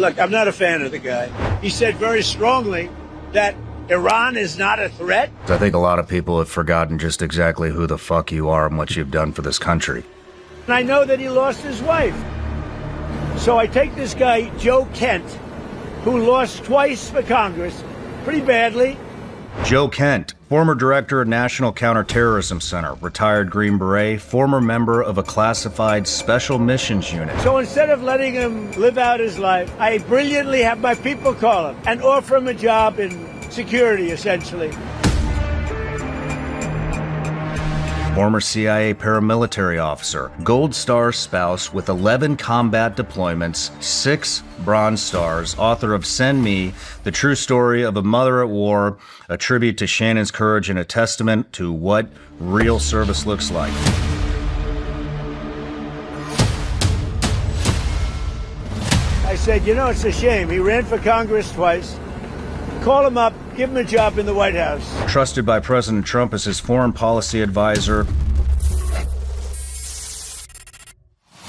Look, I'm not a fan of the guy. He said very strongly that Iran is not a threat. I think a lot of people have forgotten just exactly who the fuck you are and what you've done for this country. And I know that he lost his wife. So I take this guy, Joe Kent, who lost twice for Congress, pretty badly. Joe Kent, former director of National Counterterrorism Center, retired Green Beret, former member of a classified special missions unit. So instead of letting him live out his life, I brilliantly have my people call him and offer him a job in security, essentially. Former CIA paramilitary officer, Gold Star spouse with 11 combat deployments, 6 Bronze Stars, author of Send Me, The True Story of a Mother at War, a tribute to Shannon's courage and a testament to what real service looks like. I said, you know, it's a shame. He ran for Congress twice. Call him up, give him a job in the White House. Trusted by President Trump as his foreign policy advisor.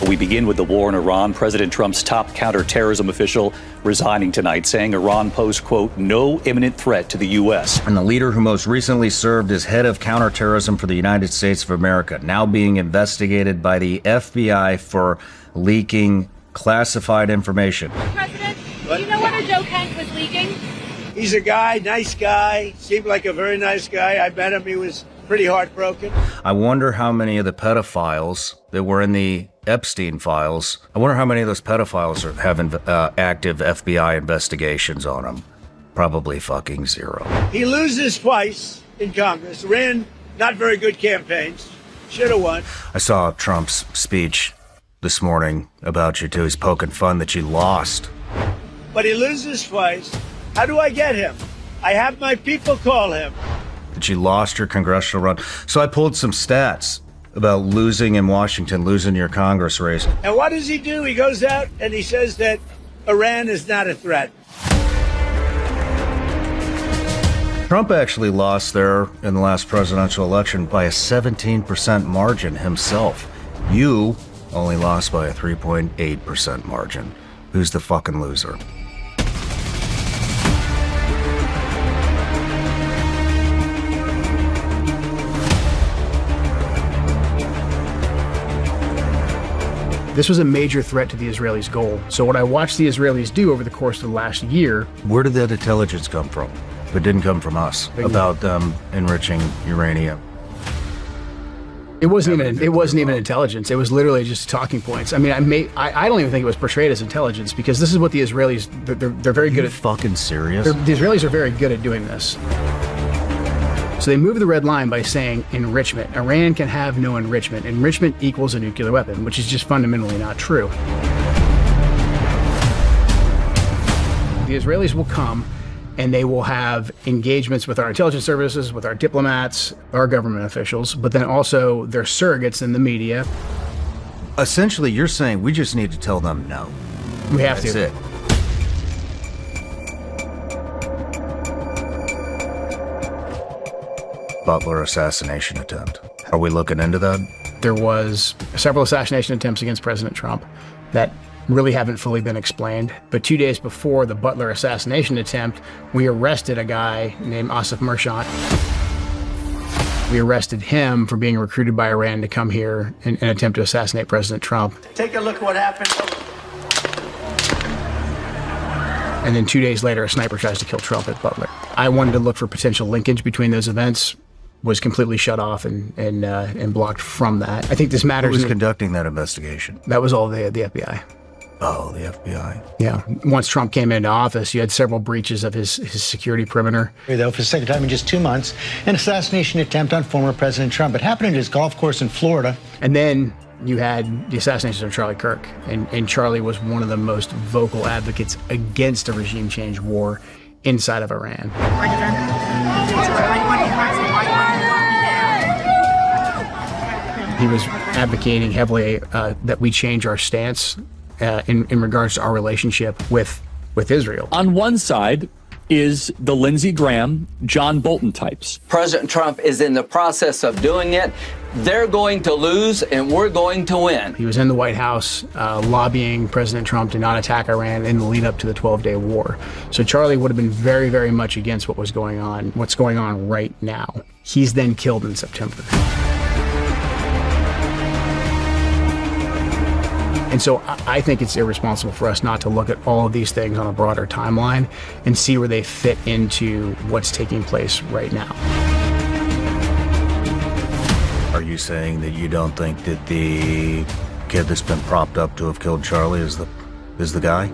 We begin with the war in Iran. President Trump's top counterterrorism official resigning tonight, saying Iran posed, quote, no imminent threat to the U.S. And the leader who most recently served as head of counterterrorism for the United States of America, now being investigated by the FBI for leaking classified information. President, do you know whether Joe Kent was leaking? He's a guy, nice guy, seemed like a very nice guy. I met him, he was pretty heartbroken. I wonder how many of the pedophiles that were in the Epstein files, I wonder how many of those pedophiles are having active FBI investigations on them. Probably fucking zero. He loses twice in Congress, ran not very good campaigns, should have won. I saw Trump's speech this morning about you too. He's poking fun that you lost. But he loses twice. How do I get him? I have my people call him. That you lost your congressional run. So I pulled some stats about losing in Washington, losing your Congress race. And what does he do? He goes out and he says that Iran is not a threat. Trump actually lost there in the last presidential election by a 17% margin himself. You only lost by a 3.8% margin. Who's the fucking loser? This was a major threat to the Israelis' goal. So what I watched the Israelis do over the course of the last year... Where did that intelligence come from? It didn't come from us, about them enriching uranium. It wasn't even intelligence. It was literally just talking points. I mean, I don't even think it was portrayed as intelligence, because this is what the Israelis, they're very good at. Fucking serious? The Israelis are very good at doing this. So they move the red line by saying enrichment. Iran can have no enrichment. Enrichment equals a nuclear weapon, which is just fundamentally not true. The Israelis will come and they will have engagements with our intelligence services, with our diplomats, our government officials, but then also their surrogates in the media. Essentially, you're saying we just need to tell them no. We have That's to. it. Butler assassination attempt. Are we looking into that? There was several assassination attempts against President Trump that really haven't fully been explained. But 2 days before the Butler assassination attempt, we arrested a guy named Asif Merchant. We arrested him for being recruited by Iran to come here and attempt to assassinate President Trump. Take a look at what happened. And then 2 days later, a sniper tries to kill Trump at Butler. I wanted to look for potential linkage between those events, was completely shut off and blocked from that. I think this matters. Who was conducting that investigation? That was all the FBI. Oh, the FBI. Yeah. Once Trump came into office, you had several breaches of his security perimeter. Though, for the second time in just 2 months, an assassination attempt on former President Trump. It happened at his golf course in Florida. And then you had the assassination of Charlie Kirk. And Charlie was one of the most vocal advocates against a regime change war inside of Iran. He was advocating heavily that we change our stance in regards to our relationship with Israel. On one side is the Lindsey Graham, John Bolton types. President Trump is in the process of doing it. They're going to lose and we're going to win. He was in the White House lobbying President Trump to not attack Iran in the lead up to the 12-day war. So Charlie would have been very, very much against what's going on right now. He's then killed in September. And so I think it's irresponsible for us not to look at all of these things on a broader timeline and see where they fit into what's taking place right now. Are you saying that you don't think that the kid that's been propped up to have killed Charlie is the guy?